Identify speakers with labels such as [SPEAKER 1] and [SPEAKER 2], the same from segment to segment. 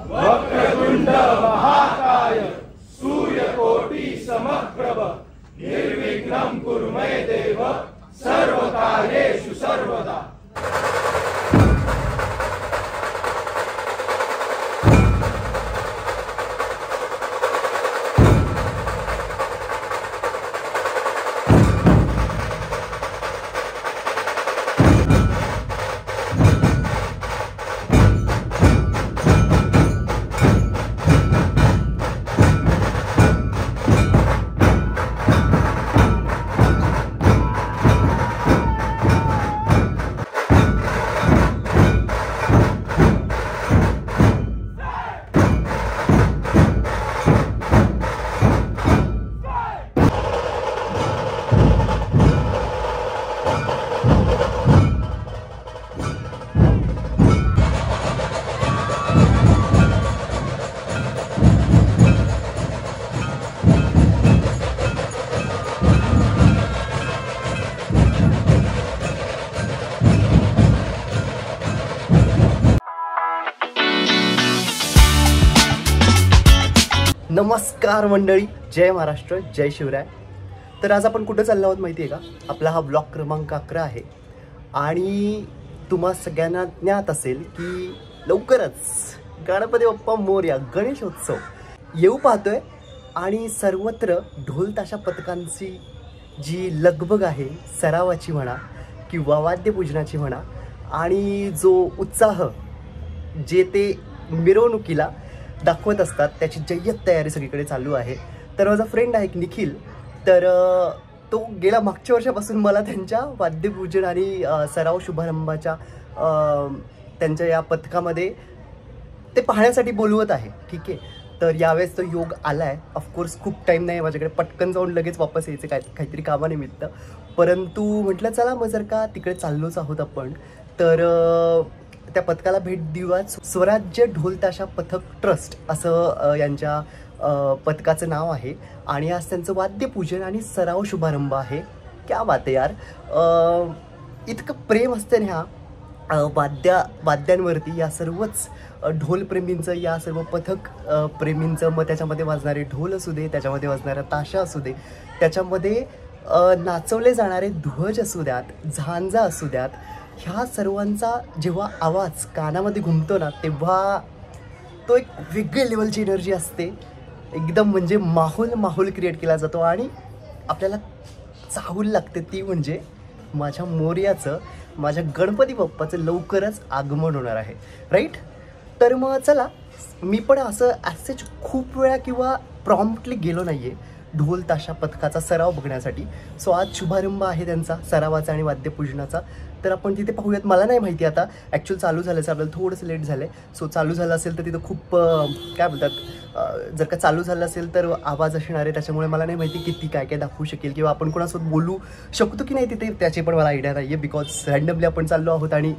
[SPEAKER 1] वक्रतुंड महाकाय सूर्यकोटि समप्रभ निर्विघ्नं कुरु मे देव सर्वकार्येषु सर्वदा।
[SPEAKER 2] नमस्कार मंडळी, जय महाराष्ट्र, जय शिवराय। तर आज आपण कुठे चाललो आहोत माहिती आहे का? आपला हा ब्लॉग क्रमांक 11 आहे आणि तुम्हा सगळ्यांना ज्ञात असेल की लवकरच गणपती बाप्पा मोरया गणेशोत्सव येऊ पाहतोय आणि सर्वत्र ढोल ताशा पथकांची जी लगबग आहे, सरावाची म्हणा किंवा वाद्यपूजनाची म्हणा, आणि जो उत्साह जे ते मिरवणुकीला दाखवत असतात त्याची जय्यत तयारी सगळीकडे चालू आहे। तर माझा फ्रेंड आहे निखिल, तर तो गेल्या मागच्या वर्षापासून मला त्यांच्या वाद्यपूजन आणि सराव शुभारंभाच्या त्यांच्या या पथकामध्ये ते पाहण्यासाठी बोलवत आहे। ठीक आहे, तर यावेळेस तो योग आला आहे। ऑफकोर्स खूप टाईम नाही माझ्याकडे, पटकन जाऊन लगेच वापस यायचं काहीतरी कामानिमित्त, परंतु म्हटलं चला मग जर का तिकडे चाललोच आहोत आपण तर त्या पथकाला भेट देऊयाच। स्वराज्य ढोल ताशा पथक ट्रस्ट असं यांच्या पथकाचं नाव आहे आणि आज त्यांचं वाद्यपूजन आणि सराव शुभारंभ आहे। क्या बात आहे यार, इतकं प्रेम असतं ना ह्या वाद्यांवरती, या सर्वच ढोलप्रेमींचं, या सर्व पथक प्रेमींचं। मग त्याच्यामध्ये वाजणारे ढोल असू दे, त्याच्यामध्ये वाजणारा ताशा असू दे, त्याच्यामध्ये नाचवले जाणारे ध्वज असू द्यात, झांजा असू द्यात, ह्या सर्वांचा जेव्हा आवाज कानामध्ये घुमतो ना तेव्हा तो एक वेगळ्या लेवलची एनर्जी असते, एकदम म्हणजे माहोल क्रिएट केला जातो आणि आपल्याला चाहूल लागते ती म्हणजे माझ्या मोरयाचं, माझ्या गणपती बाप्पाचं लवकरच आगमन होणार आहे, राईट? तर मग चला, मी पण असं ॲसेच खूप वेळा किंवा प्रॉम्प्टली गेलो नाही आहे ढोल ताशा पथकाचा सराव बघण्यासाठी। सो आज शुभारंभ आहे त्यांचा सरावाचा आणि वाद्यपूजनाचा, तर आपण तिथे पाहूयात। मला नाही माहिती आता ॲक्च्युअल चालू झालं असेल, आपल्याला थोडंसं लेट झालं आहे, सो चालू झालं असेल तर तिथं खूप काय बोलतात, जर का चालू झालं असेल तर आवाज असणार आहे, त्याच्यामुळे मला नाही माहिती किती काय काय दाखवू शकेल किंवा आपण कोणासोबत बोलू शकतो की नाही तिथे, त्याची पण मला आयडिया नाही आहे, बिकॉज रँडमली आपण चाललो आहोत आणि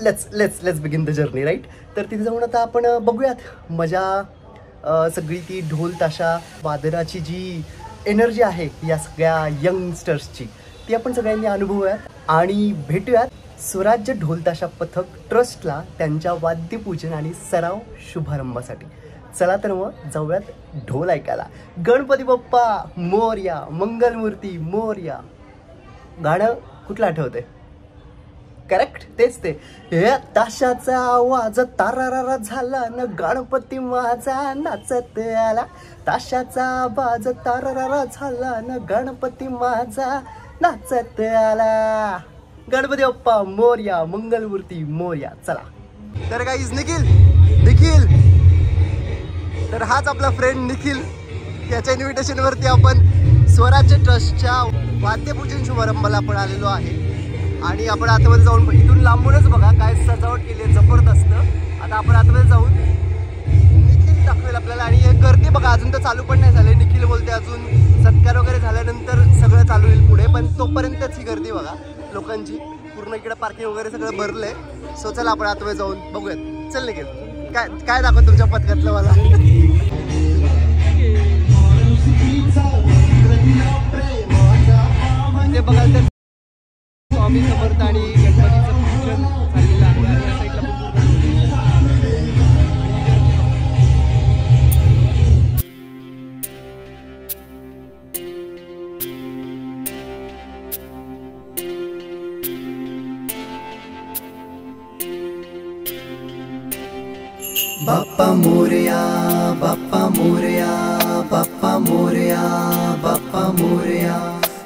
[SPEAKER 2] let's begin the journey, right? तर तिथे जाऊन आता आपण बघूयात मजा, सगळी ती ढोल ताशा वादनाची जी एनर्जी आहे या सगळ्या यंगस्टर्सची, ती आपण सगळ्यांनी अनुभवूयात आणि भेटूयात स्वराज्य ढोल ताशा पथक ट्रस्टला त्यांच्या वाद्यपूजन आणि सराव शुभारंभासाठी। चला तर मग जाऊयात ढोल ऐकायला। गणपती बाप्पा मोरया, मंगलमूर्ती मोरया गाणं कुठलं आठवतंय? करेक्ट, तेच ते। हे ताशाचा आवाज तारारा झाला न गणपती माझा नाचत आला, ताशाचा आवाज तारारा झाला न गणपती माझा नाचत आला, गणपती बाप्पा मोरया, मंगलमूर्ती मोरया। चला तर गाईज, निखिल तर हाच आपला फ्रेंड निखिल, याच्या इन्व्हिटेशनवरती आपण स्वराज्य ट्रस्टच्या वाद्यपूजन शुभारंभाला आपण आलेलो आहे आणि आपण आतमध्ये जाऊन इथून लांबूनच बघा काय सजावट केली आहे, जबरदस्त। आता आपण आतमध्ये जाऊन निखिल दाखवेल आपल्याला, आणि हे गर्दी बघा अजून तर चालू पण नाही झाले। निखिल बोलते अजून सत्कार वगैरे झाल्यानंतर सगळं चालू होईल पुढे, पण तोपर्यंतच ही गर्दी बघा लोकांची, पूर्ण इकडे पार्किंग वगैरे सगळं भरलंय। सो चला आपण आतमध्ये जाऊन बघूयात। चल निखिल, काय दाखवत तुमच्या पथकातलं मला? ते बघाल तर स्वामी समर्थ आणि गणपतीचं पूजन झालेलं आहे, आणि या साईडला बाप्पा मोरया, बाप्पा मोरया, बाप्पा मोरया, बाप्पा मोरया,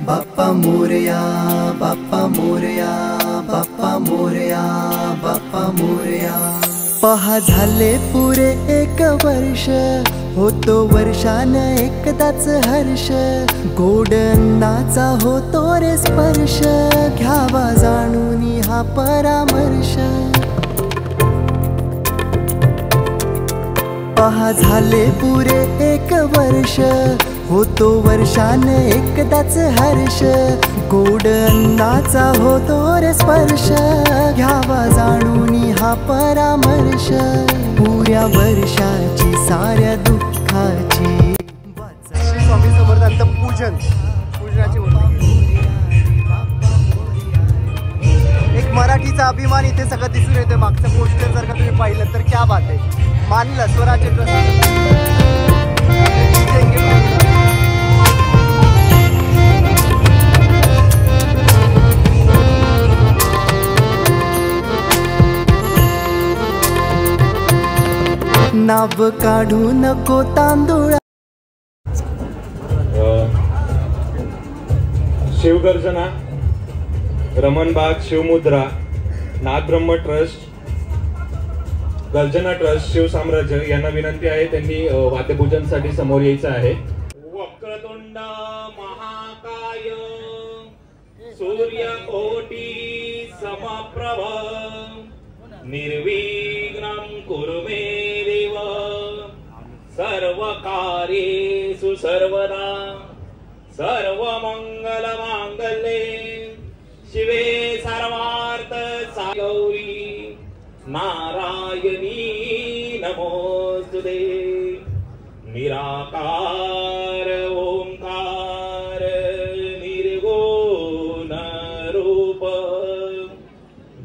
[SPEAKER 2] बाप्पा मोरया, बाप्पा मोरया, बाप्पा मोरया, बाप्पा मोरया. पहा झाले पुरे 1 वर्ष, होतो वर्षान एकदाच हर्ष, गोड अन्नाचा होतो रे स्पर्श, घ्यावा जाणून हा परामर्श. पहा झाले पुरे 1 वर्ष, होतो वर्षान एकदाच हर्ष, गोड अन्नाचा होतो रे स्पर्श, घ्यावा जाणून हा परामर्श, पुऱ्या वर्षाची साऱ्या दुःखाची. श्री स्वामी समर्थांचं पूजनाची एक मराठीचा अभिमान इथे सगळं दिसून येते. मागचं पोस्टर जर का तुम्ही पाहिलं तर क्या बात आहे. मानलं स्वराज्य नाव काढू नको तांदूळ.
[SPEAKER 1] शिवगर्जना, रमणबाग शिवमुद्रा, नाथब्रह्म ट्रस्ट, गर्जना ट्रस्ट, शिवसाम्राज्य यांना विनंती आहे त्यांनी वाद्यपूजनसाठी समोर यायचं आहे. वक्रतुंड महाकाय सूर्यकोटी समप्रभ निर्विघ्नं कुरु मे देव सर्वकार्येषु सर्वदा सर्वमंगलमांगल्ये शिवे सर्वार्थ सागौरी नारायणी नमोस्तुते. निराकार ओंकार निर्गुण रूप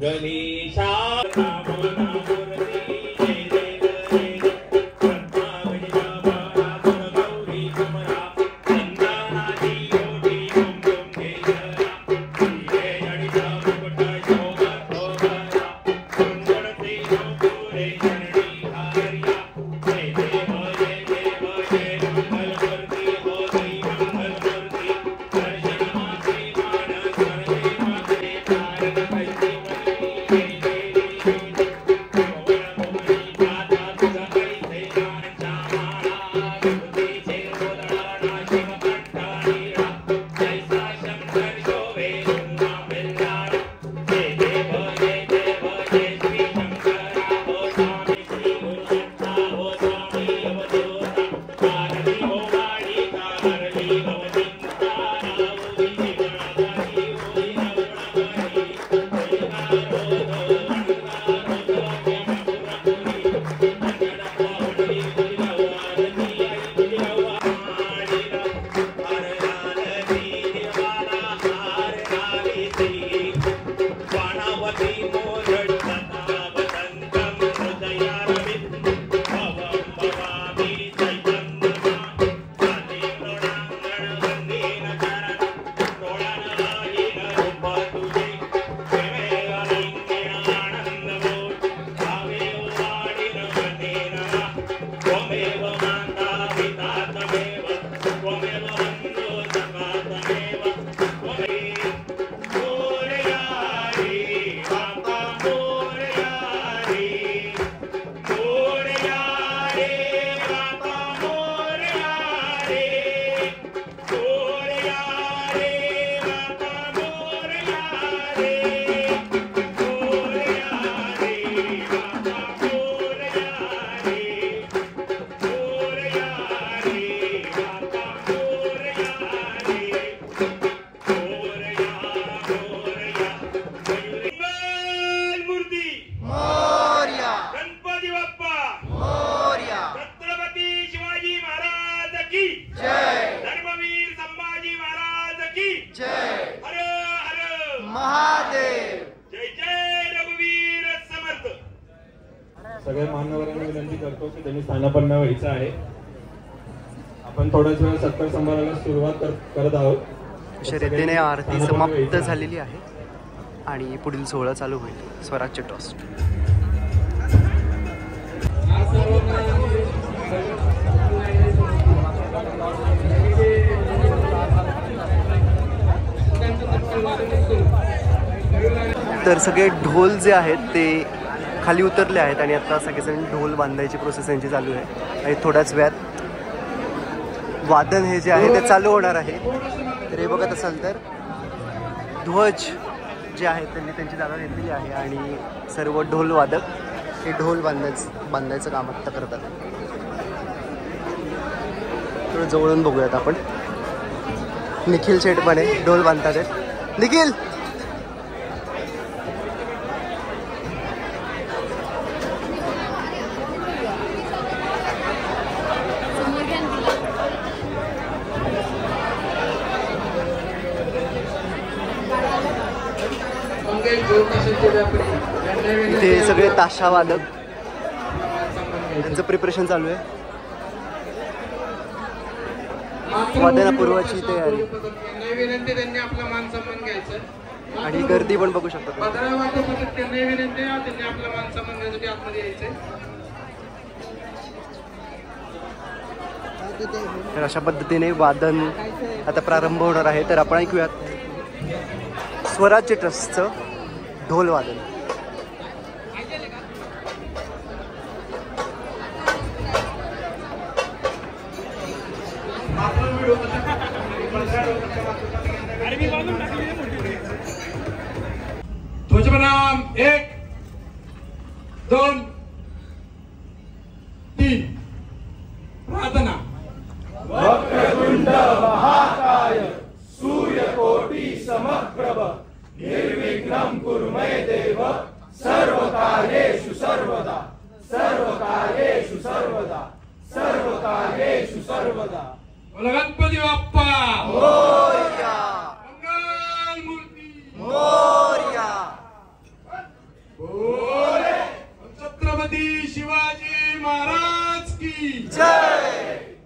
[SPEAKER 1] गणेशा सगळ्या मान्यवरांना विनंती करतो की त्यांनी स्थानापन्न व्हायचं आहे. आपण थोड्याच वेळ सत्कार समारंभाला सुरुवात करत आहोत.
[SPEAKER 2] शर्यतीने आरती समाप्त झालेली आहे आणि पुढील सोहळा चालू होईल. स्वराज्य ट्रस्ट. तर सगळे ढोल जे आहेत ते खाली उतरले आहेत आणि आता सगळेजण ढोल बांधायची प्रोसेस यांची चालू आहे आणि थोड्याच वेळात वादन हे जे आहे ते चालू होणार आहे. तर हे बघत असाल तर ध्वज जे आहेत त्यांनी त्यांची जागा घेतलेली आहे आणि सर्व ढोल वादक हे ढोल बांधायचं काम आत्ता करतात. थोडं जवळून बघूयात आपण. निखिल शेठ पण आहे, ढोल बांधतात आहेत. निखिल इथे सगळे ताशा वादक त्यांचं प्रिपरेशन चालू आहे. वादनापूर्वाची तयारी
[SPEAKER 3] त्यांनी आपला मान सन्मान घ्यायचा
[SPEAKER 2] आणि गर्दी पण बघू शकता.
[SPEAKER 3] त्यांनी आपला मान सन्मान घ्यायसाठी आतमध्ये यायचंय.
[SPEAKER 2] तर अशा पद्धतीने वादन आता प्रारंभ होणार आहे. तर आपण ऐकूयात स्वराज्य ट्रस्टचं ढोल वादन.
[SPEAKER 3] ध्वजप्रणाम 1 2 3. प्रार्थना.
[SPEAKER 4] वक्रतुंड महाकाय सूर्यकोटि समप्रभ निर्विघ्नं कुरु मे देव सर्वकार्येषु सर्वदा सर्वकार्येषु सर्वदा सर्वकार्येषु सर्वदा.
[SPEAKER 3] बोला गणपती बाप्पा
[SPEAKER 2] मोरया
[SPEAKER 3] मंगल मूर्ती
[SPEAKER 2] मोरया.
[SPEAKER 3] बोले छत्रपती शिवाजी महाराज की
[SPEAKER 2] जय.